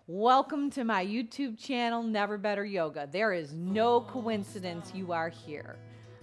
Welcome to my YouTube channel, Never Better Yoga. There is no coincidence you are here.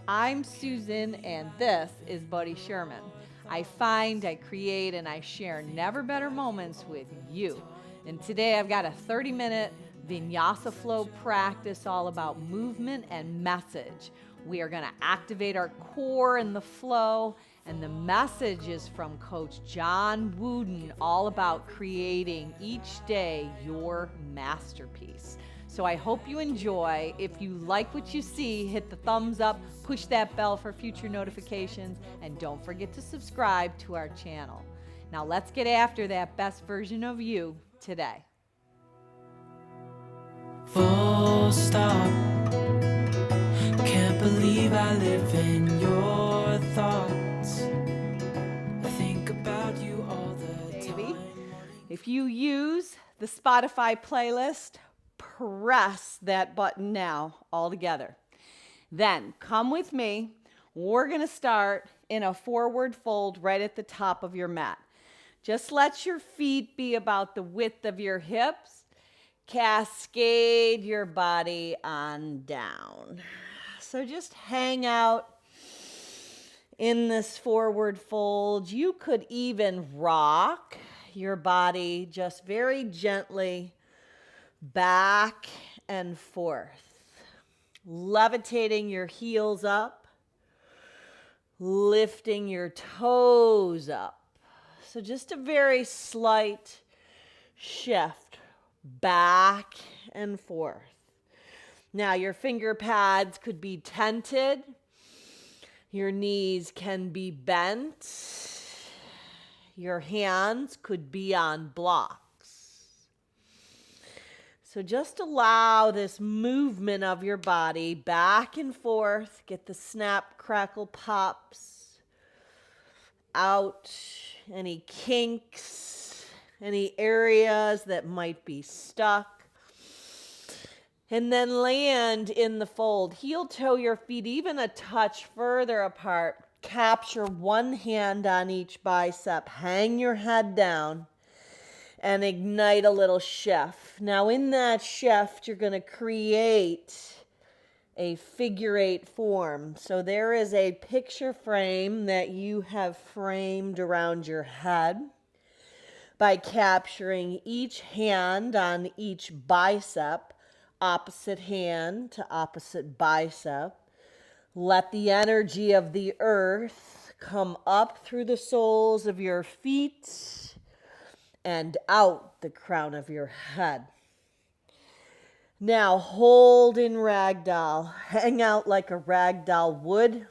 I'm Susan and this is Buddy Sherman. I find, I create, and I share never better moments with you. And today I've got a 30-minute Vinyasa Flow practice all about movement and message. We are going to activate our core in the flow, and the message is from Coach John Wooden, all about creating each day your masterpiece. So I hope you enjoy. If you like what you see, hit the thumbs up, push that bell for future notifications, and don't forget to subscribe to our channel. Now let's get after that best version of you today. Full stop. Can't believe I live in your thoughts. I think about you all the time. If you use the Spotify playlist, press that button now all together. Then come with me. We're going to start in a forward fold right at the top of your mat. Just let your feet be about the width of your hips. Cascade your body on down. So just hang out in this forward fold. You could even rock your body just very gently back and forth, levitating your heels up, lifting your toes up. So just a very slight shift back and forth. Now your finger pads could be tented. Your knees can be bent. Your hands could be on blocks. So just allow this movement of your body back and forth. Get the snap, crackle, pops out. Any kinks, any areas that might be stuck. And then land in the fold. Heel toe your feet even a touch further apart. Capture one hand on each bicep. Hang your head down and ignite a little shift. Now in that shift, you're going to create a figure eight form. So there is a picture frame that you have framed around your head by capturing each hand on each bicep. Opposite hand to opposite bicep. Let the energy of the earth come up through the soles of your feet and out the crown of your head. Now hold in ragdoll. Hang out like a ragdoll would.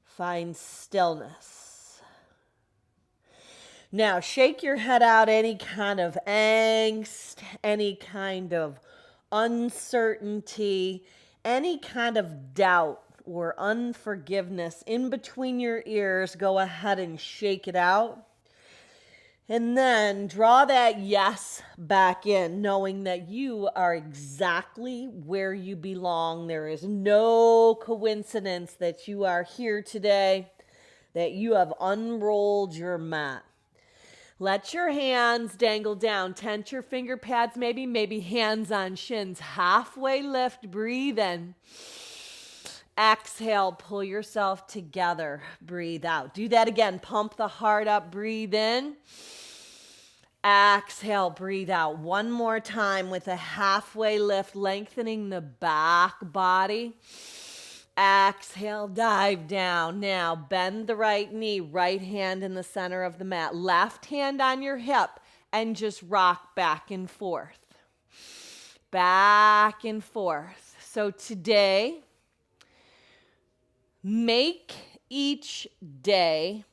Find stillness. Now, shake your head out any kind of angst, any kind of uncertainty, any kind of doubt or unforgiveness in between your ears. Go ahead and shake it out. And then draw that yes back in, knowing that you are exactly where you belong. There is no coincidence that you are here today, that you have unrolled your mat. Let your hands dangle down. Tent your finger pads, maybe hands on shins. Halfway lift, breathe in. Exhale, pull yourself together. Breathe out. Do that again. Pump the heart up, breathe in. Exhale, breathe out. One more time with a halfway lift, lengthening the back body. Exhale, dive down. Now bend the right knee, right hand in the center of the mat, left hand on your hip, and just rock back and forth. Back and forth. So today, make each day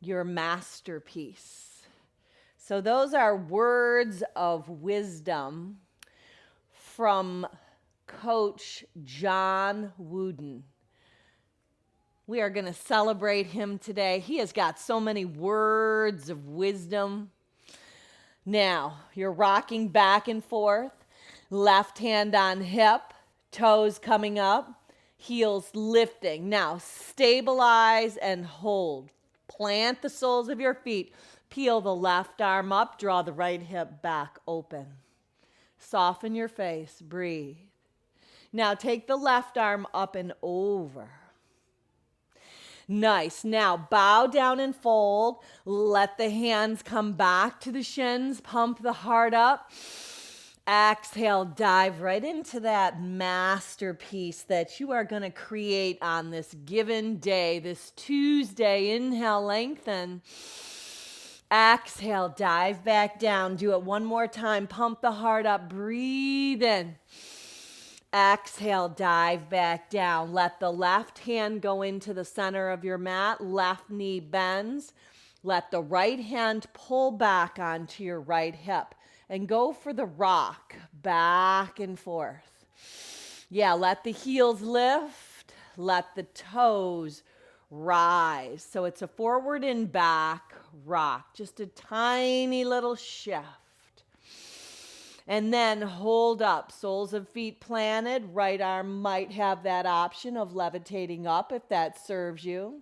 your masterpiece. So those are words of wisdom from Coach John Wooden. We are going to celebrate him today. He has got so many words of wisdom. Now, you're rocking back and forth, left hand on hip, toes coming up, heels lifting. Now, stabilize and hold. Plant the soles of your feet. Peel the left arm up, draw the right hip back open. Soften your face, breathe. Now take the left arm up and over. Nice. Now bow down and fold. Let the hands come back to the shins. Pump the heart up. Exhale, dive right into that masterpiece that you are going to create on this given day, this Tuesday. Inhale, lengthen. Exhale, dive back down. Do it one more time. Pump the heart up. Breathe in. Exhale, dive back down. Let the left hand go into the center of your mat. Left knee bends. Let the right hand pull back onto your right hip. And go for the rock, back and forth. Yeah, let the heels lift. Let the toes rise. So it's a forward and back rock. Just a tiny little shift. And then hold up, soles of feet planted. Right arm might have that option of levitating up if that serves you.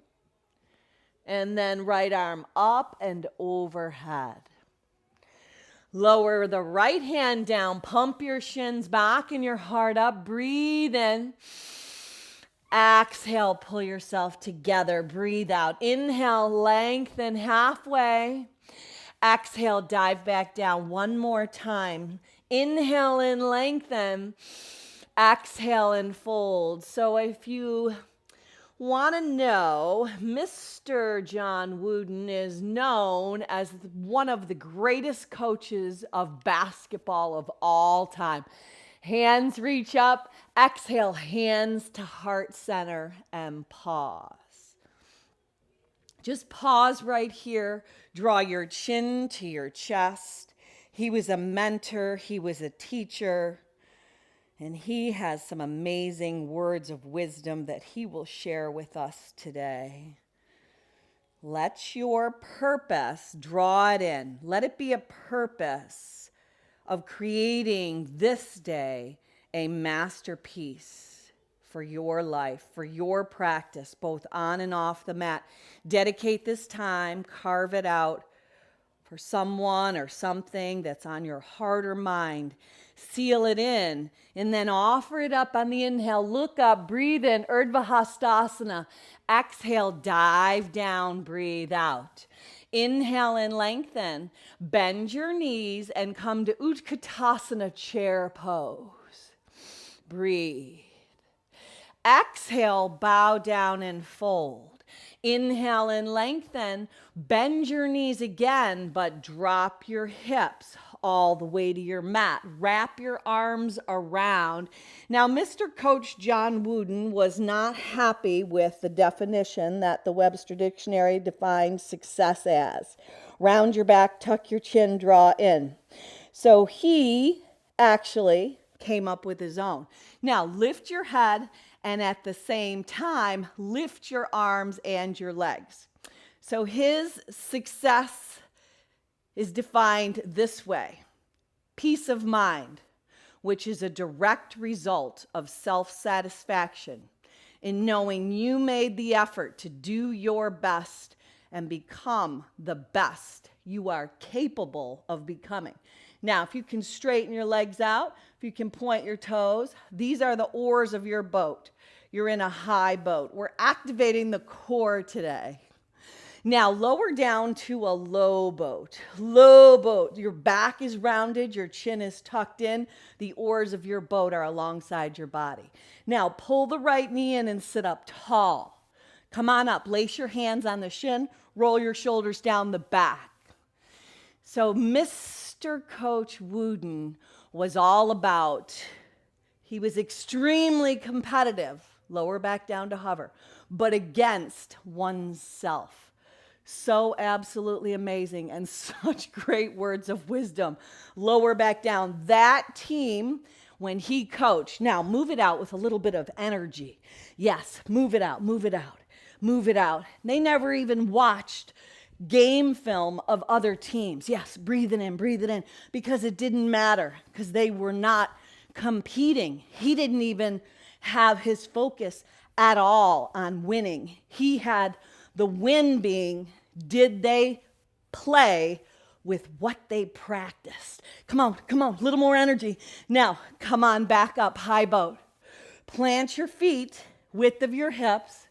And then right arm up and overhead. Lower the right hand down. Pump your shins back and your heart up. Breathe in. Exhale, pull yourself together. Breathe out. Inhale, lengthen halfway. Exhale, dive back down one more time. Inhale and lengthen. Exhale and fold. So if you want to know, Mr. John Wooden is known as one of the greatest coaches of basketball of all time. Hands reach up, exhale, hands to heart center, and pause. Just pause right here. Draw your chin to your chest. He was a mentor. He was a teacher. And he has some amazing words of wisdom that he will share with us today. Let your purpose draw it in. Let it be a purpose of creating this day a masterpiece for your life, for your practice, both on and off the mat. Dedicate this time, carve it out for someone or something that's on your heart or mind. Seal it in, and then offer it up on the inhale. Look up, breathe in, Urdhva Hastasana. Exhale, dive down, breathe out. Inhale and lengthen. Bend your knees and come to Utkatasana, chair pose. Breathe. Exhale, bow down and fold. Inhale and lengthen. Bend your knees again, but drop your hips all the way to your mat. Wrap your arms around. Now, Mr. Coach John Wooden was not happy with the definition that the Webster Dictionary defines success as. Round your back, tuck your chin, draw in. So he actually came up with his own. Now, lift your head and at the same time, lift your arms and your legs. So his success is defined this way: peace of mind, which is a direct result of self-satisfaction in knowing you made the effort to do your best and become the best you are capable of becoming. Now, if you can straighten your legs out, if you can point your toes, these are the oars of your boat. You're in a high boat. We're activating the core today. Now, lower down to a low boat. Low boat. Your back is rounded. Your chin is tucked in. The oars of your boat are alongside your body. Now, pull the right knee in and sit up tall. Come on up. Lace your hands on the shin. Roll your shoulders down the back. So, Mr. Coach Wooden was all about, he was extremely competitive. Lower back down to hover. But against oneself. So absolutely amazing and such great words of wisdom. Lower back down. That team, when he coached, now move it out with a little bit of energy. Yes, move it out, move it out, move it out. They never even watched game film of other teams. Yes, breathe it in, because it didn't matter, because they were not competing. He didn't even have his focus at all on winning. He had the win being, did they play with what they practiced. Come on, a little more energy. Now, come on back up, high boat. Plant your feet, width of your hips.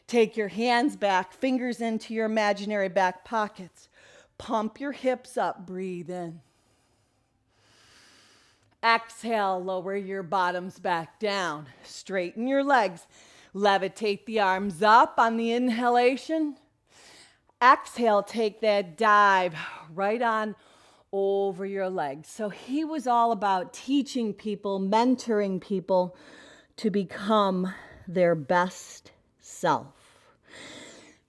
Take your hands back, fingers into your imaginary back pockets. Pump your hips up, breathe in. Exhale, lower your bottoms back down. Straighten your legs. Levitate the arms up on the inhalation. Exhale, take that dive right on over your legs. So he was all about teaching people, mentoring people to become their best self.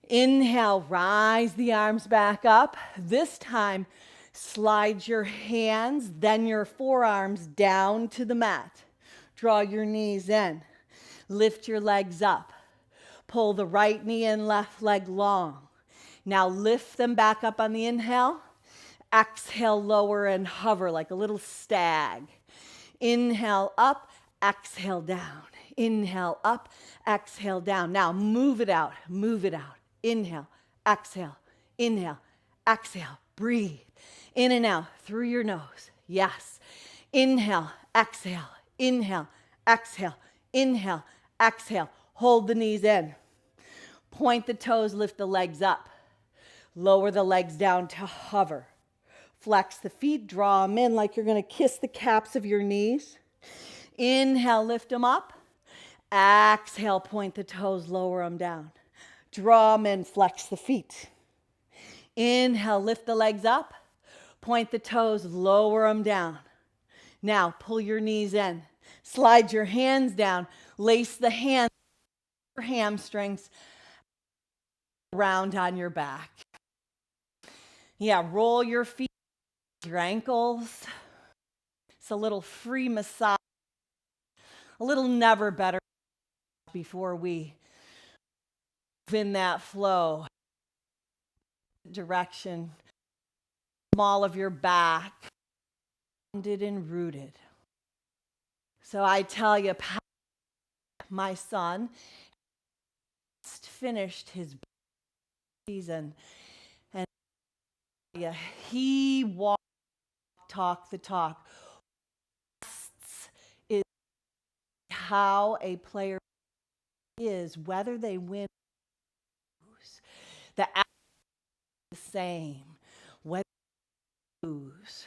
Inhale, rise the arms back up. This time, slide your hands, then your forearms down to the mat. Draw your knees in. Lift your legs up. Pull the right knee and left leg long. Now lift them back up on the inhale. Exhale, lower and hover like a little stag. Inhale up, exhale down. Inhale up, exhale down. Now move it out, move it out. Inhale, exhale, breathe. In and out through your nose. Yes. Inhale, exhale, inhale, exhale, inhale, exhale. Hold the knees in. Point the toes, lift the legs up. Lower the legs down to hover. Flex the feet, draw them in like you're going to kiss the caps of your knees. Inhale, lift them up. Exhale, point the toes, lower them down. Draw them in, flex the feet. Inhale, lift the legs up. Point the toes, lower them down. Now, pull your knees in. Slide your hands down. Lace the hands, your hamstrings around on your back. Yeah, roll your feet, your ankles. It's a little free massage, a little never better before we move in that flow direction. Small of your back, grounded and rooted. So I tell you, my son just finished his season, and he talk the talk. Is how a player is, whether they win or lose. The same, whether they lose,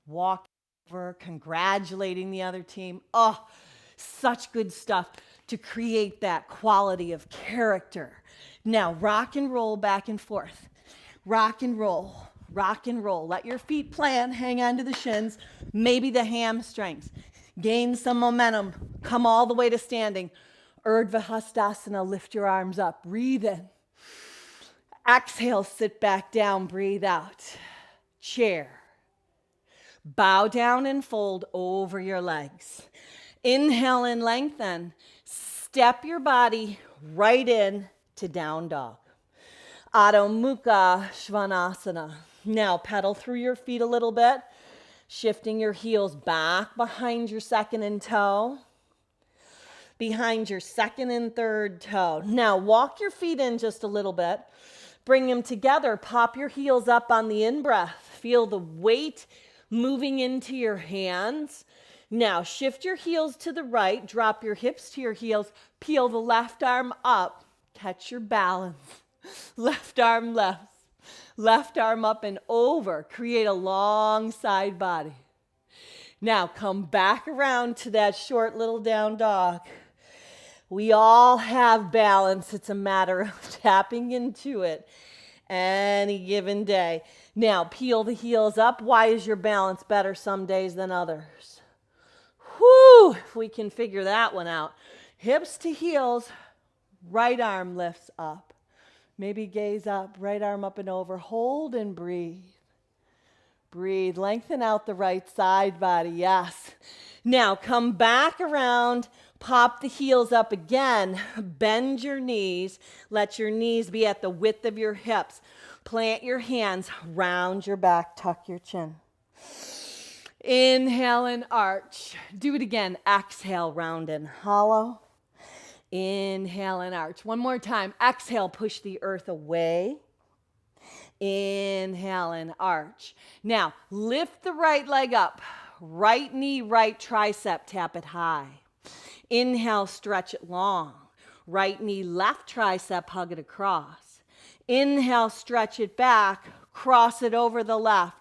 walk over, congratulating the other team. Oh, such good stuff to create that quality of character. Now, rock and roll back and forth. Rock and roll, rock and roll. Let your feet plant, hang on to the shins, maybe the hamstrings. Gain some momentum, come all the way to standing. Urdhva Hastasana, lift your arms up, breathe in. Exhale, sit back down, breathe out. Chair. Bow down and fold over your legs. Inhale and lengthen. Step your body right in to down dog. Adho, Mukha, Svanasana. Now pedal through your feet a little bit, shifting your heels back behind your second and toe, behind your second and third toe. Now walk your feet in just a little bit. Bring them together. Pop your heels up on the in-breath. Feel the weight moving into your hands. Now shift your heels to the right. Drop your hips to your heels. Peel the left arm up. Catch your balance. Left arm left. Left arm up and over. Create a long side body. Now come back around to that short little down dog. We all have balance. It's a matter of tapping into it any given day. Now peel the heels up. Why is your balance better some days than others? Whew, if we can figure that one out. Hips to heels, right arm lifts up. Maybe gaze up, right arm up and over. Hold and breathe. Breathe. Lengthen out the right side body. Yes. Now come back around. Pop the heels up again. Bend your knees. Let your knees be at the width of your hips. Plant your hands. Round your back. Tuck your chin. Inhale and arch. Do it again. Exhale, round and hollow. Inhale and arch. One more time. Exhale, push the earth away. Inhale and arch. Now, lift the right leg up. Right knee, right tricep, tap it high. Inhale, stretch it long. Right knee, left tricep, hug it across. Inhale, stretch it back, cross it over the left.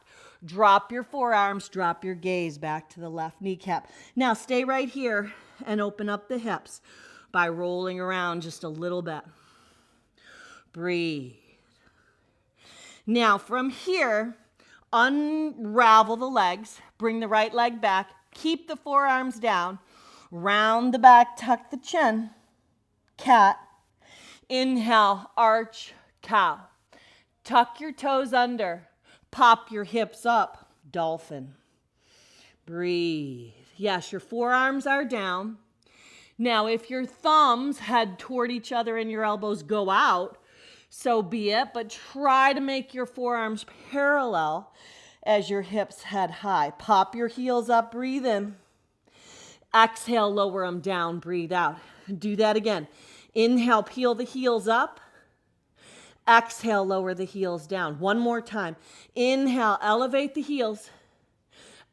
Drop your forearms, drop your gaze back to the left kneecap. Now, stay right here and open up the hips by rolling around just a little bit. Breathe. Now, from here, unravel the legs, bring the right leg back, keep the forearms down, round the back, tuck the chin, cat. Inhale, arch, cow. Tuck your toes under, pop your hips up, dolphin. Breathe. Yes, your forearms are down. Now, if your thumbs head toward each other and your elbows go out, so be it, but try to make your forearms parallel as your hips head high. Pop your heels up, breathe in. Exhale, lower them down, breathe out. Do that again. Inhale, peel the heels up. Exhale, lower the heels down. One more time. Inhale, elevate the heels.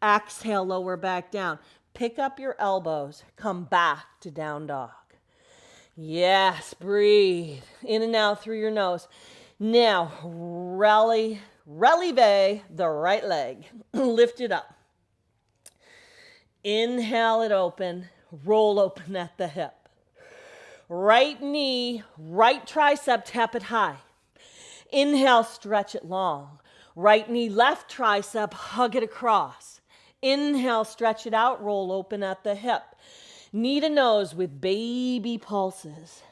Exhale, lower back down. Pick up your elbows. Come back to down dog. Yes, breathe. In and out through your nose. Now, releve the right leg. Lift it up. Inhale it open. Roll open at the hip. Right knee, right tricep, tap it high. Inhale, stretch it long. Right knee, left tricep, hug it across. Inhale, stretch it out, roll open at the hip. Knee to nose with baby pulses.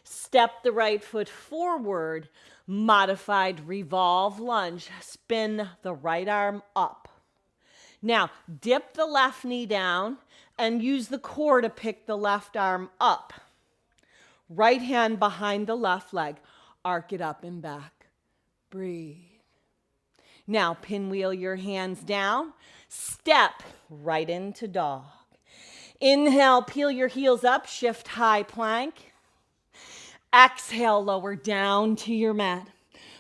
Step the right foot forward, modified revolve lunge. Spin the right arm up. Now, dip the left knee down and use the core to pick the left arm up. Right hand behind the left leg. Arc it up and back. Breathe. Now, pinwheel your hands down. Step right into dog. Inhale, peel your heels up. Shift high plank. Exhale, lower down to your mat.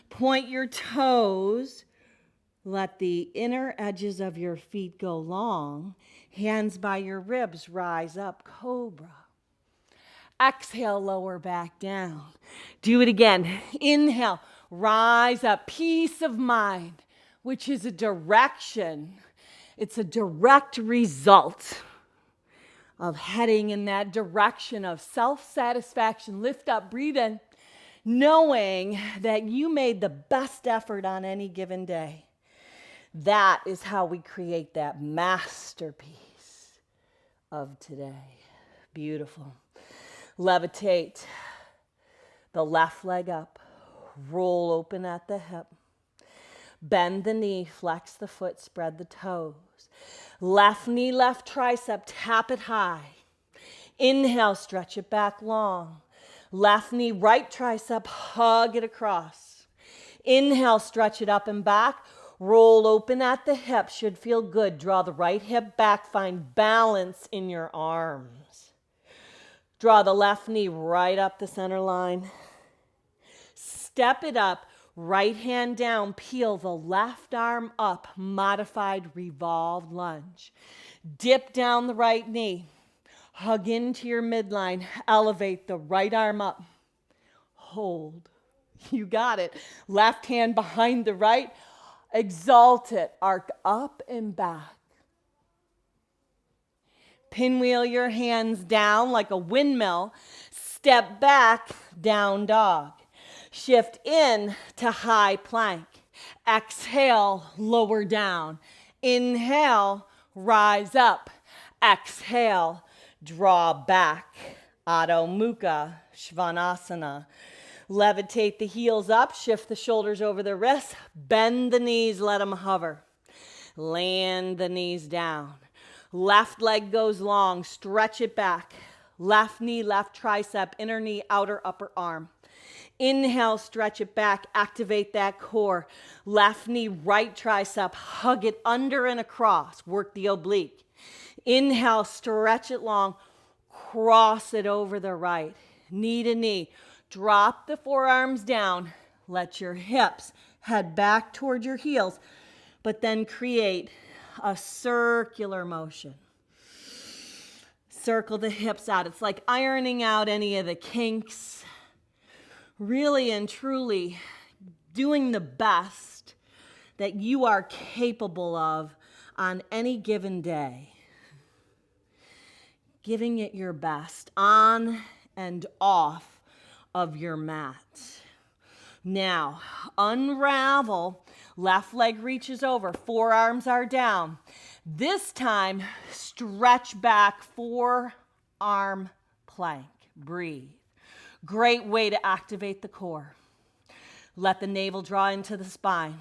Point your toes. Let the inner edges of your feet go long. Hands by your ribs, rise up, cobra. Exhale, lower back down. Do it again. Inhale, rise up, peace of mind, which is a direction. It's a direct result of heading in that direction of self-satisfaction. Lift up, breathe in, knowing that you made the best effort on any given day. That is how we create that masterpiece of today. Beautiful. Levitate the left leg up. Roll open at the hip. Bend the knee, flex the foot, spread the toes. Left knee, left tricep, tap it high. Inhale, stretch it back long. Left knee, right tricep, hug it across. Inhale, stretch it up and back. Roll open at the hip, should feel good. Draw the right hip back, find balance in your arms. Draw the left knee right up the center line. Step it up, right hand down, peel the left arm up, modified revolved lunge. Dip down the right knee, hug into your midline, elevate the right arm up. Hold, you got it. Left hand behind the right, exalt it, arc up and back. Pinwheel your hands down like a windmill. Step back, down dog. Shift in to high plank. Exhale, lower down. Inhale, rise up. Exhale, draw back. Adho, Mukha, Svanasana. Levitate the heels up, shift the shoulders over the wrists, bend the knees, let them hover. Land the knees down. Left leg goes long, stretch it back. Left knee, left tricep, inner knee, outer upper arm. Inhale, stretch it back, activate that core. Left knee, right tricep, hug it under and across, work the oblique. Inhale, stretch it long, cross it over the right. Knee to knee, drop the forearms down, let your hips Head back toward your heels, but then create a circular motion. Circle the hips out. It's like ironing out any of the kinks. Really and truly doing the best that you are capable of on any given day. Giving it your best on and off of your mat. Now, unravel. Left leg reaches over, forearms are down. This time, stretch back, forearm plank. Breathe. Great way to activate the core. Let the navel draw into the spine.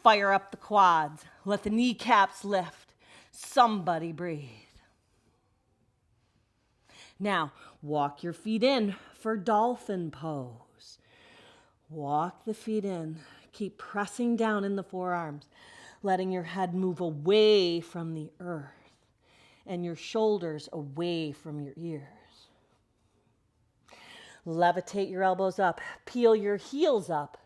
Fire up the quads. Let the kneecaps lift. Somebody breathe. Now, walk your feet in for Dolphin Pose. Walk the feet in. Keep pressing down in the forearms, letting your head move away from the earth and your shoulders away from your ears. Levitate your elbows up. Peel your heels up.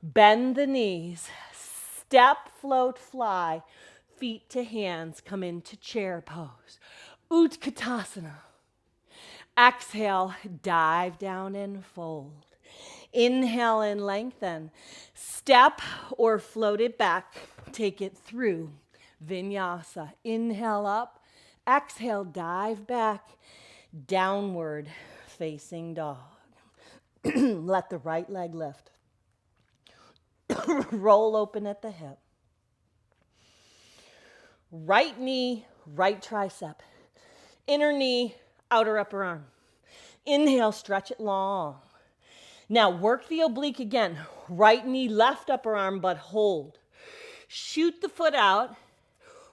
Bend the knees. Step, float, fly. Feet to hands. Come into chair pose. Utkatasana. Exhale, dive down and fold. Inhale and lengthen. Step or float it back. Take it through. Vinyasa. Inhale up. Exhale, dive back. Downward facing dog. Let the right leg lift. Roll open at the hip. Right knee, right tricep. Inner knee, outer upper arm. Inhale, stretch it long. Now work the oblique again. Right knee, left upper arm, but hold. Shoot the foot out.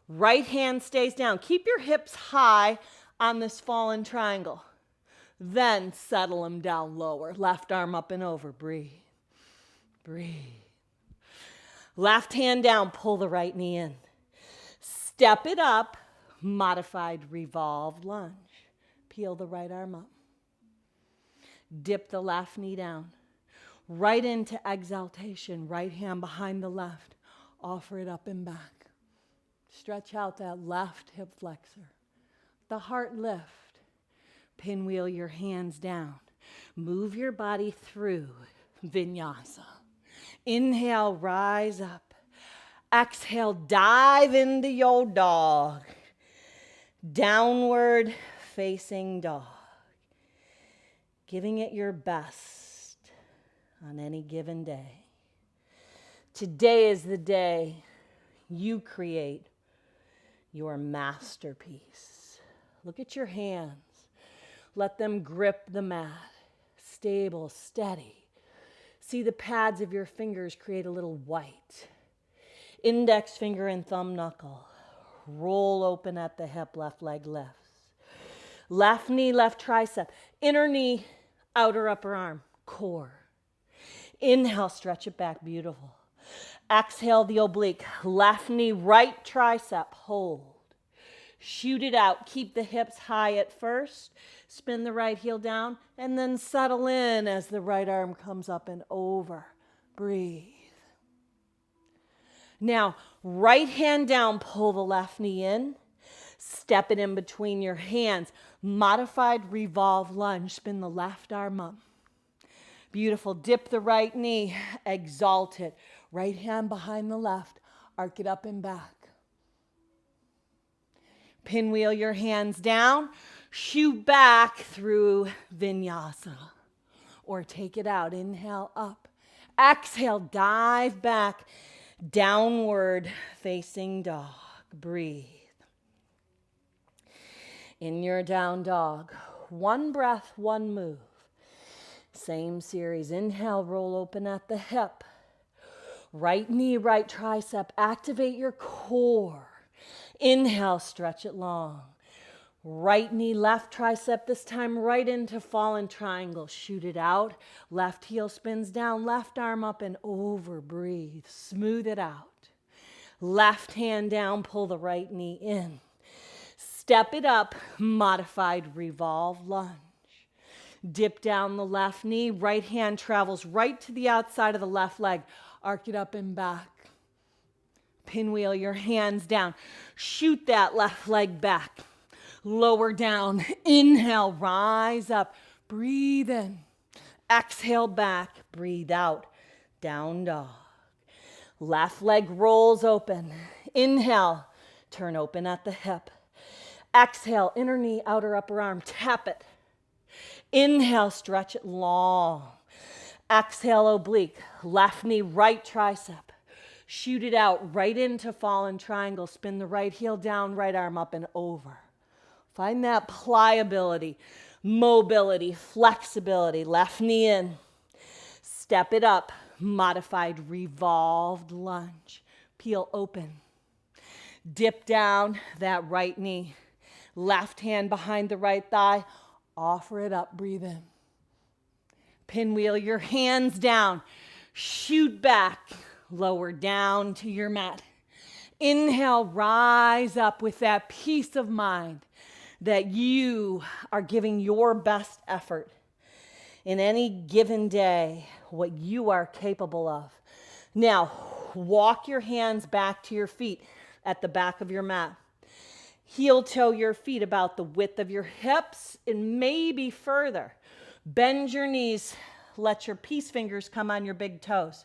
Right hand stays down. Keep your hips high on this fallen triangle. Then settle them down lower. Left arm up and over. Breathe. Breathe. Left hand down. Pull the right knee in. Step it up. Modified revolved lunge. Peel the right arm up. Dip the left knee down. Right into exaltation. Right hand behind the left. Offer it up and back. Stretch out that left hip flexor. The heart lift. Pinwheel your hands down. Move your body through Vinyasa. Inhale, rise up. Exhale, dive into your dog. Downward facing dog. Giving it your best on any given day. Today is the day you create your masterpiece. Look at your hands. Let them grip the mat. Stable, steady. See the pads of your fingers create a little white. Index finger and thumb knuckle. Roll open at the hip, left leg lifts. Left knee, left tricep. Inner knee, outer upper arm. Core. Inhale, stretch it back, beautiful. Exhale the oblique. Left knee, right tricep, hold. Shoot it out. Keep the hips high at first. Spin the right heel down and then settle in as the right arm comes up and over. Breathe. Now, right hand down, pull the left knee in. Step it in between your hands. Modified revolve lunge. Spin the left arm up. Beautiful. Dip the right knee. Exalt it. Right hand behind the left. Arc it up and back. Pinwheel your hands down. Shoot back through Vinyasa. Or take it out. Inhale up. Exhale. Dive back. Downward facing dog. Breathe. In your down dog. One breath, one move. Same series. Inhale, roll open at the hip. Right knee, right tricep. Activate your core. Inhale, stretch it long. Right knee, left tricep. This time right into fallen triangle. Shoot it out. Left heel spins down. Left arm up and over. Breathe. Smooth it out. Left hand down. Pull the right knee in. Step it up. Modified revolve lunge. Dip down the left knee. Right hand travels right to the outside of the left leg. Arc it up and back. Pinwheel your hands down. Shoot that left leg back. Lower down. Inhale, rise up. Breathe in. Exhale back. Breathe out. Down dog. Left leg rolls open. Inhale, turn open at the hip. Exhale, inner knee, outer upper arm. Tap it. Inhale, stretch it long. Exhale, oblique. Left knee, right tricep. Shoot it out right into fallen triangle. Spin the right heel down, right arm up and over. Find that pliability, mobility, flexibility. Left knee in. Step it up. Modified revolved lunge. Peel open. Dip down that right knee. Left hand behind the right thigh. Offer it up. Breathe in. Pinwheel your hands down. Shoot back. Lower down to your mat. Inhale, rise up with that peace of mind that you are giving your best effort in any given day, what you are capable of. Now, walk your hands back to your feet at the back of your mat. Heel toe your feet about the width of your hips and maybe further. Bend your knees. Let your peace fingers come on your big toes.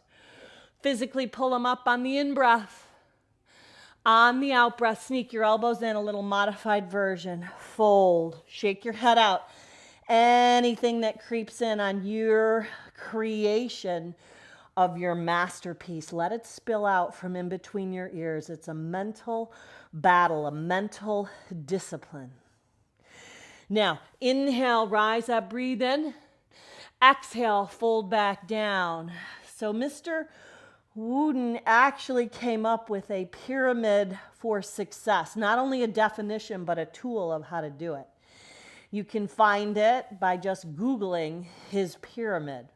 Physically pull them up on the in-breath. On the out-breath, sneak your elbows in, a little modified version. Fold. Shake your head out. Anything that creeps in on your creation of your masterpiece, let it spill out from in between your ears. It's a mental battle, a mental discipline. Now, inhale, rise up, breathe in. Exhale, fold back down. So Mr. Wooden actually came up with a pyramid for success, not only a definition, but a tool of how to do it. You can find it by just Googling his pyramid.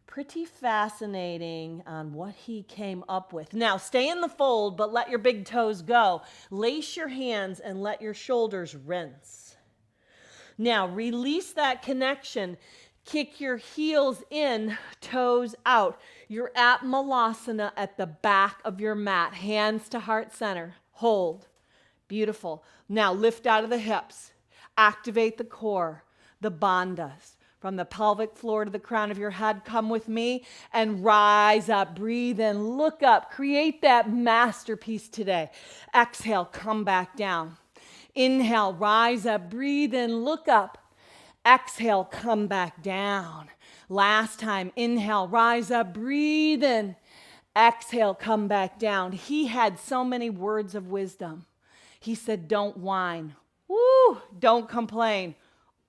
Pretty fascinating on what he came up with. Now, stay in the fold, but let your big toes go. Lace your hands and let your shoulders rinse. Now, release that connection. Kick your heels in, toes out. You're at Malasana at the back of your mat. Hands to heart center. Hold. Beautiful. Now lift out of the hips. Activate the core, the bandhas. From the pelvic floor to the crown of your head, come with me and rise up. Breathe in, look up. Create that masterpiece today. Exhale, come back down. Inhale, rise up. Breathe in, look up. Exhale, come back down. Last time, inhale, rise up, breathe in. Exhale, come back down. He had so many words of wisdom. He said, don't whine. Ooh, don't complain.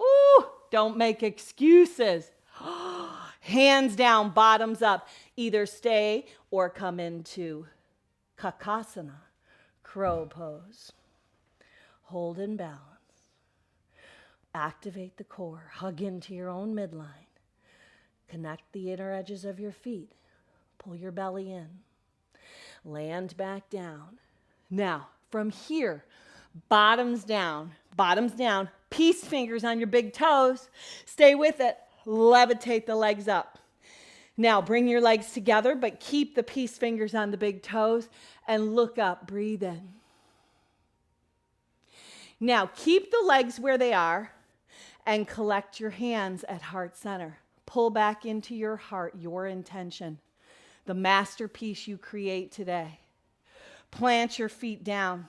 Ooh, don't make excuses. Hands down, bottoms up. Either stay or come into Kumbhakasana, crow pose. Hold and balance. Activate the core. Hug into your own midline. Connect the inner edges of your feet. Pull your belly in. Land back down. Now, from here, bottoms down. Bottoms down. Peace fingers on your big toes. Stay with it. Levitate the legs up. Now, bring your legs together, but keep the peace fingers on the big toes and look up. Breathe in. Now, keep the legs where they are. And collect your hands at heart center. Pull back into your heart, your intention, the masterpiece you create today. Plant your feet down.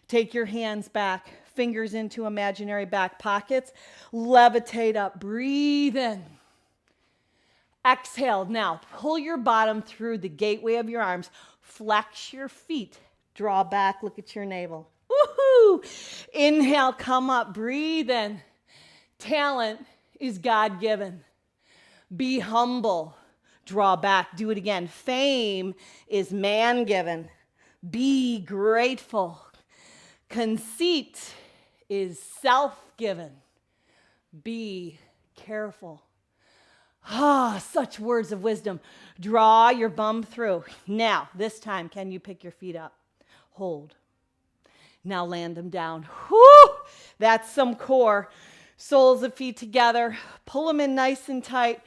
Take your hands back, fingers into imaginary back pockets. Levitate up, breathe in. Exhale. Now, pull your bottom through the gateway of your arms. Flex your feet. Draw back, look at your navel. Woohoo! Inhale, come up, breathe in. Talent is God-given. Be humble. Draw back. Do it again. Fame is man-given. Be grateful. Conceit is self-given. Be careful. Ah, such words of wisdom. Draw your bum through. Now, this time, can you pick your feet up? Hold. Now land them down. Whoo! That's some core. Soles of feet together. Pull them in nice and tight.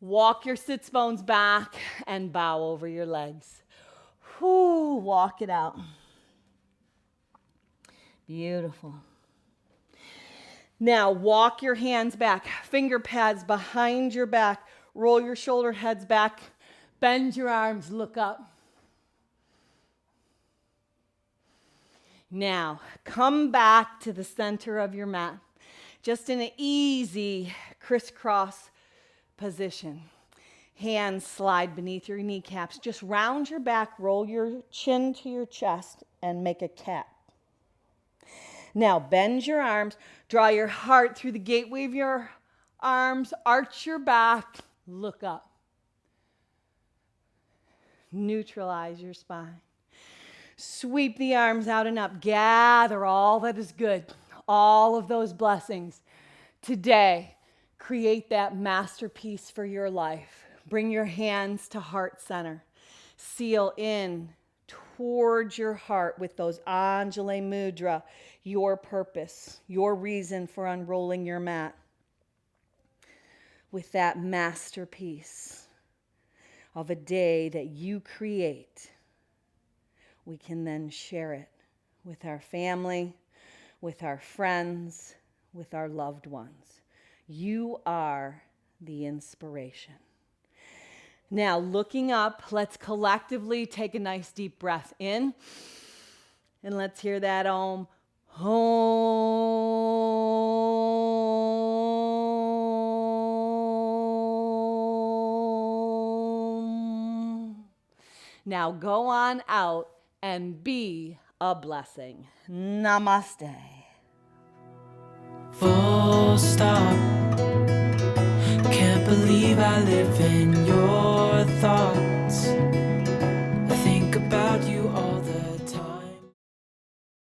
Walk your sits bones back and bow over your legs. Whoo, walk it out. Beautiful. Now walk your hands back, finger pads behind your back, roll your shoulder heads back, bend your arms, look up. Now come back to the center of your mat, just in an easy crisscross position. Hands slide beneath your kneecaps. Just round your back, roll your chin to your chest, and make a cat. Now bend your arms, draw your heart through the gateway of your arms, arch your back, look up. Neutralize your spine. Sweep the arms out and up. Gather all that is good, all of those blessings. Today, create that masterpiece for your life. Bring your hands to heart center. Seal in towards your heart with those Anjali Mudra, your purpose, your reason for unrolling your mat. With that masterpiece of a day that you create, we can then share it with our family, with our friends, with our loved ones. You are the inspiration. Now, looking up, let's collectively take a nice deep breath in. And let's hear that Om. Om. Now go on out and be a blessing. Namaste. Full stop. Can't believe I live in your thoughts.